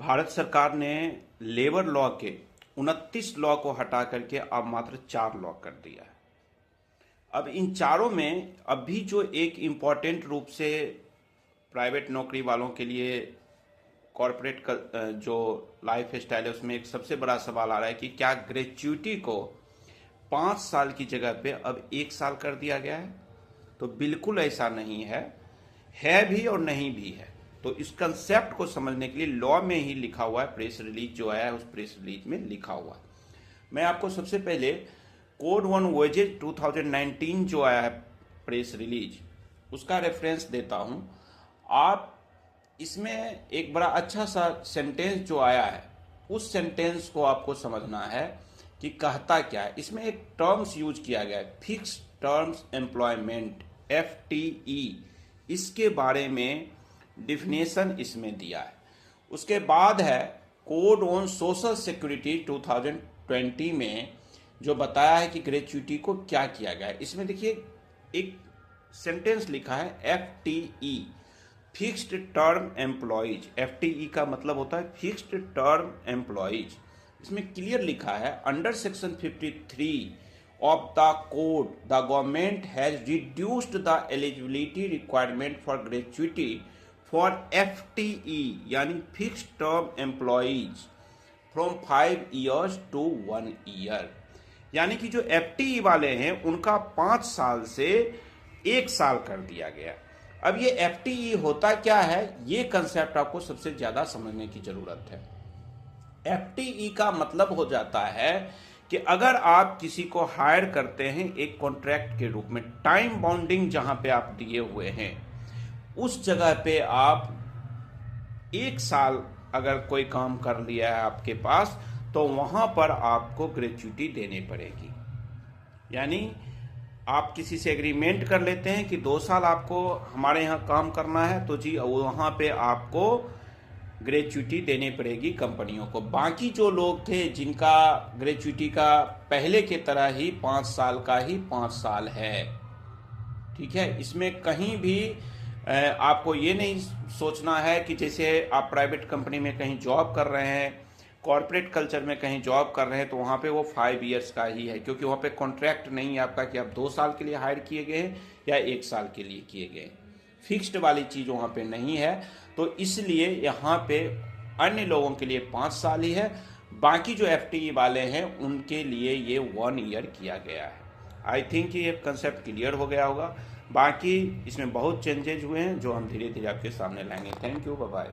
भारत सरकार ने labour law के 29 लॉ को हटा करके अब मात्र 4 लॉ कर दिया है। अब इन चारों में अभी जो एक इम्पॉर्टेंट रूप से प्राइवेट नौकरी वालों के लिए कॉरपोरेट का जो लाइफ स्टाइल है उसमें एक सबसे बड़ा सवाल आ रहा है कि क्या ग्रेच्युटी को 5 साल की जगह पे अब 1 साल कर दिया गया है। तो बिल्कुल ऐसा नहीं है भी और नहीं भी है। तो इस कंसेप्ट को समझने के लिए लॉ में ही लिखा हुआ है, प्रेस रिलीज जो है उस प्रेस रिलीज में लिखा हुआ है। मैं आपको सबसे पहले कोड 1 वेजेज 2019 जो आया है प्रेस रिलीज उसका रेफरेंस देता हूं। आप इसमें एक बड़ा अच्छा सा सेंटेंस जो आया है उस सेंटेंस को आपको समझना है कि कहता क्या है। इसमें एक टर्म्स यूज किया गया है, फिक्स टर्म्स एम्प्लॉयमेंट FTE, इसके बारे में डिफिनेशन इसमें दिया है। उसके बाद है कोड ऑन सोशल सिक्योरिटी 2020 में जो बताया है कि ग्रेच्युटी को क्या किया गया है। इसमें देखिए एक सेंटेंस लिखा है FTE, fixed term employees. FTE का मतलब होता है फिक्स्ड टर्म एम्प्लॉयज। इसमें क्लियर लिखा है under section 53 of the code the government has reduced the eligibility requirement for gratuity for FTE यानी fixed term employees from 5 years to 1 year। यानी कि जो FTE वाले हैं उनका 5 साल से 1 साल कर दिया गया। अब ये FTE होता क्या है, ये कंसेप्ट आपको सबसे ज्यादा समझने की जरूरत है। FTE का मतलब हो जाता है कि अगर आप किसी को हायर करते हैं एक कॉन्ट्रैक्ट के रूप में, टाइम बाउंडिंग जहां पे आप दिए हुए हैं उस जगह पे आप 1 साल अगर कोई काम कर लिया है आपके पास तो वहां पर आपको ग्रेच्युटी देनी पड़ेगी। यानी आप किसी से एग्रीमेंट कर लेते हैं कि 2 साल आपको हमारे यहाँ काम करना है तो जी वहां पे आपको ग्रेच्युटी देनी पड़ेगी कंपनियों को। बाकी जो लोग थे जिनका ग्रेच्युटी का पहले के तरह ही 5 साल का ही 5 साल है, ठीक है। इसमें कहीं भी आपको ये नहीं सोचना है कि जैसे आप प्राइवेट कंपनी में कहीं जॉब कर रहे हैं, कॉर्पोरेट कल्चर में कहीं जॉब कर रहे हैं तो वहाँ पे वो 5 इयर्स का ही है, क्योंकि वहाँ पे कॉन्ट्रैक्ट नहीं है आपका कि आप 2 साल के लिए हायर किए गए हैं या 1 साल के लिए किए गए। फिक्स्ड वाली चीज़ वहाँ पे नहीं है, तो इसलिए यहाँ पे अन्य लोगों के लिए 5 साल ही है। बाकी जो FTE वाले हैं उनके लिए ये 1 ईयर किया गया है। आई थिंक ये कंसेप्ट क्लियर हो गया होगा। बाकी इसमें बहुत चेंजेज हुए हैं जो हम धीरे धीरे आपके सामने लाएंगे। Thank you, bye bye.